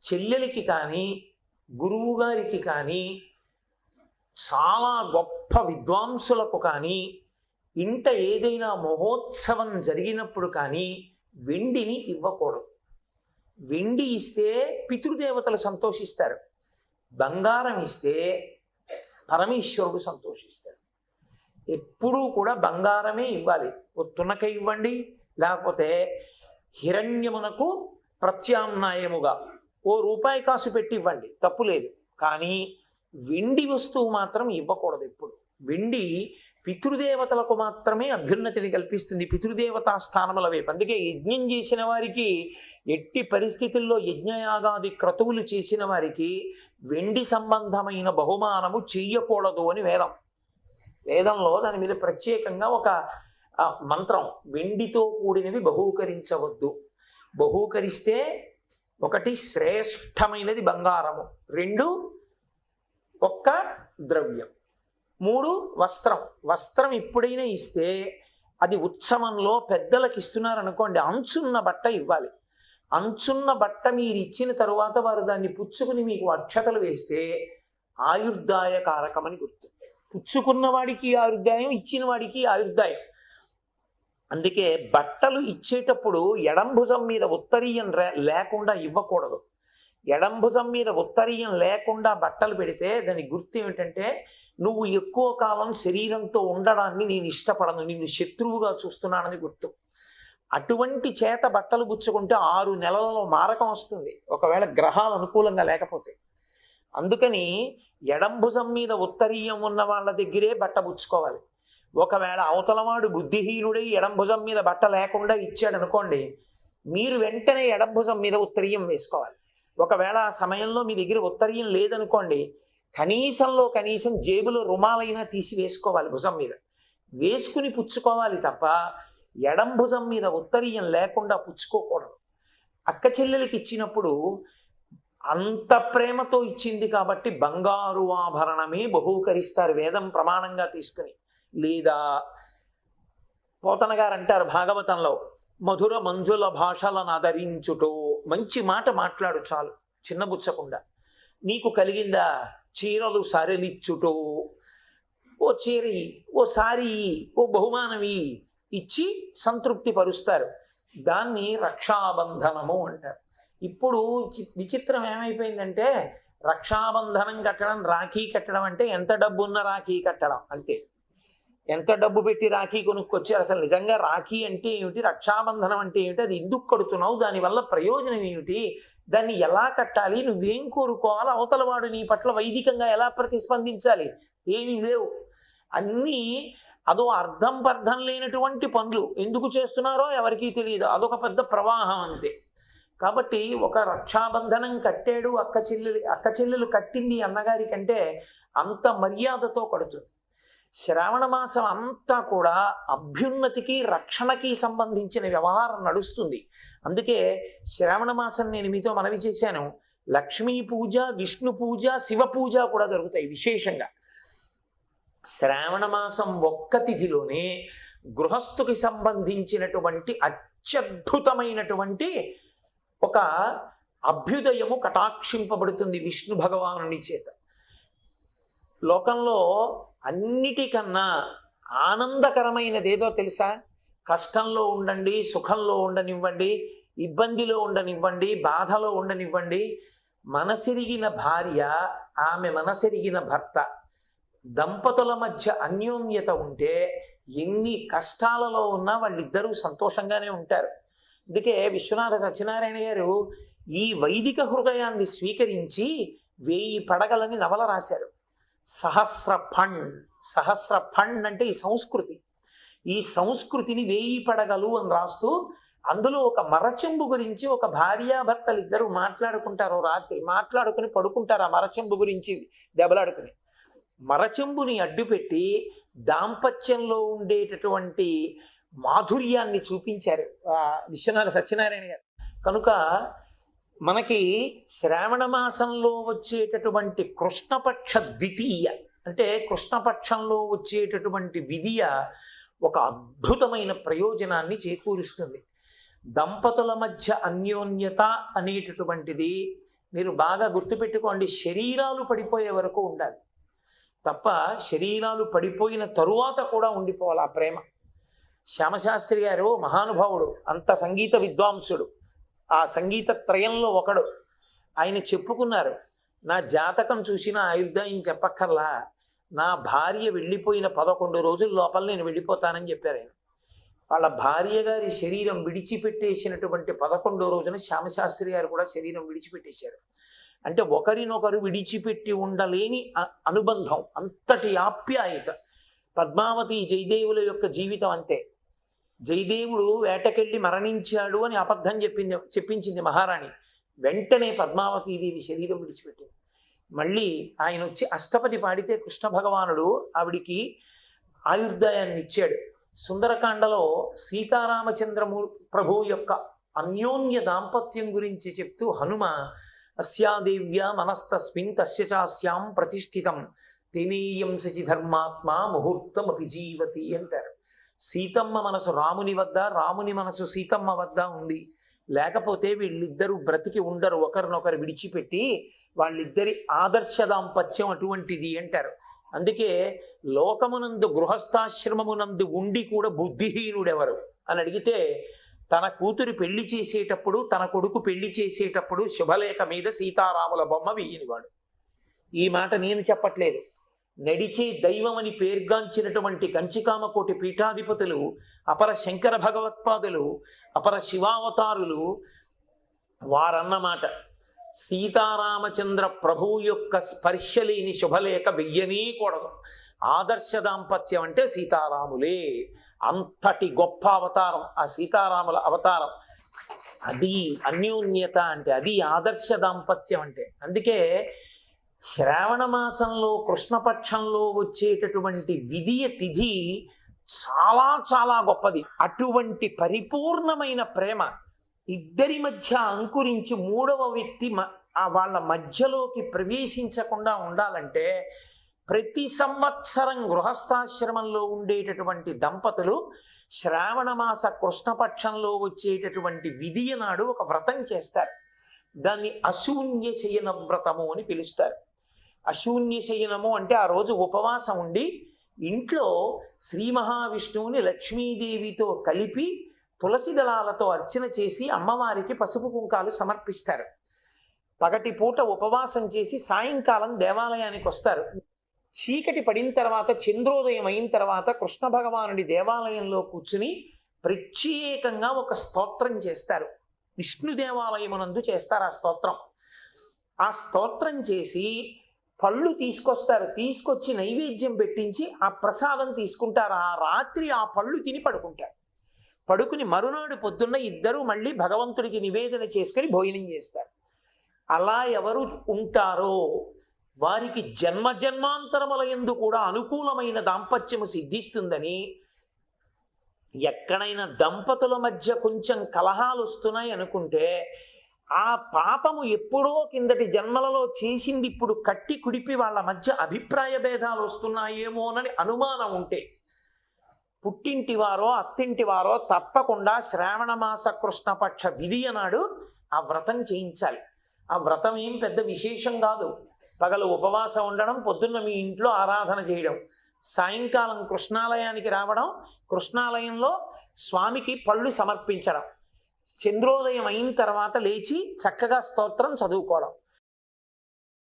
చెల్లెలికి కానీ గురువు గారికి కానీ చాలా గొప్ప విద్వాంసులకు కానీ ఇంట ఏదైనా మహోత్సవం జరిగినప్పుడు కానీ వెండిని ఇవ్వకూడదు. వెండి ఇస్తే పితృదేవతలు సంతోషిస్తారు, బంగారం ఇస్తే పరమేశ్వరుడు సంతోషిస్తాడు. ఎప్పుడూ కూడా బంగారమే ఇవ్వాలి. ఓ తునక ఇవ్వండి, లేకపోతే హిరణ్యమునకు ప్రత్యామ్నాయముగా ఓ రూపాయి కాసు పెట్టి ఇవ్వండి, తప్పు లేదు. కానీ వెండి వస్తువు మాత్రం ఇవ్వకూడదు ఎప్పుడు. వెండి పితృదేవతలకు మాత్రమే అభ్యున్నతిని కల్పిస్తుంది, పితృదేవతా స్థానముల వైపు. అందుకే యజ్ఞం చేసిన వారికి, ఎట్టి పరిస్థితుల్లో యజ్ఞయాగాది క్రతువులు చేసిన వారికి వెండి సంబంధమైన బహుమానము చెయ్యకూడదు అని వేదంలో దాని మీద ప్రత్యేకంగా ఒక మంత్రం, వెండితో కూడినవి బహూకరించవద్దు. బహూకరిస్తే ఒకటి శ్రేష్టమైనది బంగారము, 2 ఒక్క ద్రవ్యం, 3 వస్త్రం ఎప్పుడైనా ఇస్తే అది ఉత్సవంలో పెద్దలకు ఇస్తున్నారనుకోండి, అంచున్న బట్ట ఇవ్వాలి. అంచున్న బట్ట మీరు ఇచ్చిన తరువాత వారు దాన్ని పుచ్చుకుని మీకు అక్షతలు వేస్తే ఆయుర్దాయకారకమని గుర్తు. పుచ్చుకున్న వాడికి ఆయుర్దాయం, ఇచ్చిన వాడికి ఆయుర్దాయం. అందుకే బట్టలు ఇచ్చేటప్పుడు ఎడంభుజం మీద ఉత్తరీయం లేకుండా ఇవ్వకూడదు. ఎడంభుజం మీద ఉత్తరీయం లేకుండా బట్టలు పెడితే దాని గుర్తు ఏమిటంటే, నువ్వు ఎక్కువ కాలం శరీరంతో ఉండడాన్ని నేను ఇష్టపడను, నిన్ను శత్రువుగా చూస్తున్నానని గుర్తు. అటువంటి చేత బట్టలు పుచ్చుకుంటే 6 నెలలలో మారకం వస్తుంది, ఒకవేళ గ్రహాలు అనుకూలంగా లేకపోతే. అందుకని ఎడంభుజం మీద ఉత్తరీయం ఉన్న వాళ్ళ దగ్గరే బట్ట పుచ్చుకోవాలి. ఒకవేళ అవతలవాడు బుద్ధిహీనుడై ఎడంభుజం మీద బట్ట లేకుండా ఇచ్చాడు అనుకోండి, మీరు వెంటనే ఎడంభుజం మీద ఉత్తరీయం వేసుకోవాలి. ఒకవేళ ఆ సమయంలో మీ దగ్గర ఉత్తరీయం లేదనుకోండి, కనీసం జేబులో రుమాలైనా తీసి వేసుకోవాలి, భుజం మీద వేసుకుని పుచ్చుకోవాలి తప్ప ఎడంభుజం మీద ఉత్తరీయం లేకుండా పుచ్చుకోకూడదు. అక్క చెల్లెలకి ఇచ్చినప్పుడు అంత ప్రేమతో ఇచ్చింది కాబట్టి బంగారు ఆభరణమే బహూకరిస్తారు వేదం ప్రమాణంగా తీసుకుని. లేదా పోతన గారు అంటారు భాగవతంలో, మధుర మంజుల భాషలను ఆదరించుటో, మంచి మాట మాట్లాడు చాలు చిన్నబుచ్చకుండా. నీకు కలిగిందా చీరలు సరలిచ్చుటో, ఓ చీరి, ఓ సారీ, ఓ బహుమానవి ఇచ్చి సంతృప్తి పరుస్తారు. దాన్ని రక్షాబంధనము అంటారు. ఇప్పుడు విచిత్రం ఏమైపోయిందంటే, రక్షాబంధనం కట్టడం, రాఖీ కట్టడం అంటే ఎంత డబ్బు ఉన్న రాఖీ కట్టడం అంతే. ఎంత డబ్బు పెట్టి రాఖీ కొనుక్కొచ్చి, అసలు నిజంగా రాఖీ అంటే ఏమిటి, రక్షాబంధనం అంటే ఏమిటి, అది ఎందుకు కడుతున్నావు, దానివల్ల ప్రయోజనం ఏమిటి, దాన్ని ఎలా కట్టాలి, నువ్వేం కోరుకోవాలి, అవతలవాడు నీ పట్ల వైదికంగా ఎలా ప్రతిస్పందించాలి, ఏమీ లేవు. అన్నీ అదో అర్థం పర్థం లేనటువంటి పనులు. ఎందుకు చేస్తున్నారో ఎవరికీ తెలియదు, అదొక పెద్ద ప్రవాహం అంతే. కాబట్టి ఒక రక్షాబంధనం కట్టాడు అక్క చెల్లెలు కట్టింది అన్నగారి కంటే అంత మర్యాదతో కడుతుంది. శ్రావణ మాసం అంతా కూడా అభ్యున్నతికి రక్షణకి సంబంధించిన వ్యవహారం నడుస్తుంది. అందుకే శ్రావణ మాసం నేను మీతో మనవి చేశాను, లక్ష్మీ పూజ, విష్ణు పూజ, శివ పూజ కూడా జరుగుతాయి విశేషంగా. శ్రావణ మాసం ఒక్క తిథిలోనే గృహస్థుకి సంబంధించినటువంటి అత్యద్భుతమైనటువంటి ఒక అభ్యుదయము కటాక్షింపబడుతుంది విష్ణు భగవానుని చేత. లోకంలో అన్నిటికన్నా ఆనందకరమైనదేదో తెలుసా? కష్టంలో ఉండండి, సుఖంలో ఉండనివ్వండి, ఇబ్బందిలో ఉండనివ్వండి, బాధలో ఉండనివ్వండి, మనసెరిగిన భార్య, ఆమె మనసెరిగిన భర్త, దంపతుల మధ్య అన్యోన్యత ఉంటే ఎన్ని కష్టాలలో ఉన్నా వాళ్ళిద్దరూ సంతోషంగానే ఉంటారు. అందుకే విశ్వనాథ సత్యనారాయణ గారు ఈ వైదిక హృదయాన్ని స్వీకరించి 1000 పడగలని నవల రాశారు. సహస్ర ఫండ్ అంటే ఈ సంస్కృతి. ఈ సంస్కృతిని 1000 పడగలు అని రాస్తూ అందులో ఒక మరచెంబు గురించి, ఒక భార్యాభర్తలు ఇద్దరు మాట్లాడుకుంటారు, రాత్రి మాట్లాడుకుని పడుకుంటారు. ఆ మరచెంబు గురించి దెబ్బలాడుకుని, మరచెంబుని అడ్డుపెట్టి దాంపత్యంలో ఉండేటటువంటి మాధుర్యాన్ని చూపించారు విశ్వనాథ సత్యనారాయణ గారు. కనుక మనకి శ్రావణ మాసంలో వచ్చేటటువంటి కృష్ణపక్ష ద్వితీయ అంటే కృష్ణపక్షంలో వచ్చేటటువంటి విధియ ఒక అద్భుతమైన ప్రయోజనాన్ని చేకూరుస్తుంది. దంపతుల మధ్య అన్యోన్యత అనేటటువంటిది మీరు బాగా గుర్తుపెట్టుకోండి, శరీరాలు పడిపోయే వరకు ఉండాలి తప్ప శరీరాలు పడిపోయిన తరువాత కూడా ఉండిపోవాలి ఆ ప్రేమ. శ్యామశాస్త్రి గారు మహానుభావుడు, అంత సంగీత విద్వాంసుడు, ఆ సంగీత త్రయంలో ఒకడు. ఆయన చెప్పుకున్నారు, నా జాతకం చూసిన ఆయుర్దాయం చెప్పక్కర్లా, నా భార్య వెళ్ళిపోయిన 11 రోజుల లోపల నేను వెళ్ళిపోతానని చెప్పారు ఆయన. వాళ్ళ భార్య గారి శరీరం విడిచిపెట్టేసినటువంటి 11వ రోజున శ్యామశాస్త్రి గారు కూడా శరీరం విడిచిపెట్టేశారు. అంటే ఒకరినొకరు విడిచిపెట్టి ఉండలేని అనుబంధం, అంతటి ఆప్యాయత. పద్మావతి జయదేవుల యొక్క జీవితం అంతే. జయదేవుడు వేటకెళ్ళి మరణించాడు అని అబద్ధం చెప్పించింది మహారాణి. వెంటనే పద్మావతీదేవి శరీరం విడిచిపెట్టింది. మళ్ళీ ఆయన వచ్చి అష్టపది పాడితే కృష్ణ భగవానుడు ఆవిడికి ఆయుర్దాయాన్ని ఇచ్చాడు. సుందరకాండలో సీతారామచంద్రము ప్రభు యొక్క అన్యోన్య దాంపత్యం గురించి చెప్తూ హనుమ అస్యాదేవ్య మనస్తస్మిన్ తస్య చాస్యాం ప్రతిష్ఠితం తేనేయం సచి ధర్మాత్మ ముహూర్తం అపి జీవతి అంటారు. సీతమ్మ మనసు రాముని వద్ద, రాముని మనసు సీతమ్మ వద్ద ఉంది. లేకపోతే వీళ్ళిద్దరూ బ్రతికి ఉండరు, ఒకరినొకరు విడిచిపెట్టి. వాళ్ళిద్దరి ఆదర్శ దాంపత్యం అటువంటిది అంటారు. అందుకే లోకమునందు గృహస్థాశ్రమమునందు ఉండి కూడా బుద్ధిహీనుడెవరు అని అడిగితే, తన కూతురు పెళ్లి చేసేటప్పుడు, తన కొడుకు పెళ్లి చేసేటప్పుడు శుభలేఖ మీద సీతారాముల బొమ్మ వెయ్యినవాడు. ఈ మాట నేను చెప్పట్లేదు. నడిచే దైవమని పేర్గాంచినటువంటి కంచికామకోటి పీఠాధిపతులు, అపర శంకర భగవత్పాదులు, అపర శివావతారులు వారన్నమాట. సీతారామచంద్ర ప్రభు యొక్క స్పర్శ లేని శుభలేఖ వెయ్యనే కూడదు. ఆదర్శ దాంపత్యం అంటే సీతారాములే. అంతటి గొప్ప అవతారం ఆ సీతారాముల అవతారం. అది అన్యోన్యత అంటే, అది ఆదర్శ దాంపత్యం అంటే. అందుకే శ్రావణ మాసంలో కృష్ణపక్షంలో వచ్చేటటువంటి విధియ తిథి చాలా చాలా గొప్పది. అటువంటి పరిపూర్ణమైన ప్రేమ ఇద్దరి మధ్య అంకురించి మూడవ వ్యక్తి వాళ్ళ మధ్యలోకి ప్రవేశించకుండా ఉండాలంటే, ప్రతి సంవత్సరం గృహస్థాశ్రమంలో ఉండేటటువంటి దంపతులు శ్రావణ మాస కృష్ణపక్షంలో వచ్చేటటువంటి విధియ నాడు ఒక వ్రతం చేస్తారు. దాన్ని అశూన్య శయన వ్రతము అని పిలుస్తారు. అశూన్య శయనము అంటే ఆ రోజు ఉపవాసం ఉండి ఇంట్లో శ్రీ మహావిష్ణువుని లక్ష్మీదేవితో కలిపి తులసి దళాలతో అర్చన చేసి అమ్మవారికి పసుపు కుంకాలు సమర్పిస్తారు. పగటి పూట ఉపవాసం చేసి సాయంకాలం దేవాలయానికి వస్తారు. చీకటి పడిన తర్వాత, చంద్రోదయం అయిన తర్వాత కృష్ణ భగవానుడి దేవాలయంలో కూర్చుని ప్రత్యేకంగా ఒక స్తోత్రం చేస్తారు. విష్ణు దేవాలయమునందు చేస్తారు ఆ స్తోత్రం. ఆ స్తోత్రం చేసి పళ్ళు తీసుకొస్తారు. తీసుకొచ్చి నైవేద్యం పెట్టించి ఆ ప్రసాదం తీసుకుంటారు. ఆ రాత్రి ఆ పళ్ళు తిని పడుకుంటారు. పడుకుని మరునాడు పొద్దున్న ఇద్దరూ మళ్ళీ భగవంతుడికి నివేదన చేసుకుని భోజనం చేస్తారు. అలా ఎవరు ఉంటారో వారికి జన్మ జన్మాంతరముల యందు కూడా అనుకూలమైన దాంపత్యము సిద్ధిస్తుందని, ఎక్కడైనా దంపతుల మధ్య కొంచెం కలహాలు వస్తున్నాయి అనుకుంటే, ఆ పాపము ఎప్పుడో కిందటి జన్మలలో చేసింది ఇప్పుడు కట్టి కుడిపి వాళ్ళ మధ్య అభిప్రాయ భేదాలు వస్తున్నాయేమోనని అనుమానం ఉంటే, పుట్టింటి వారో అత్తింటి వారో తప్పకుండా శ్రావణ మాస కృష్ణపక్ష విధియ నాడు ఆ వ్రతం చేయించాలి. ఆ వ్రతం ఏం పెద్ద విశేషం కాదు. పగలు ఉపవాసం ఉండడం, పొద్దున్న మీ ఇంట్లో ఆరాధన చేయడం, సాయంకాలం కృష్ణాలయానికి రావడం, కృష్ణాలయంలో స్వామికి పళ్ళు సమర్పించడం, చంద్రోదయం అయిన తర్వాత లేచి చక్కగా స్తోత్రం చదువుకోవడం.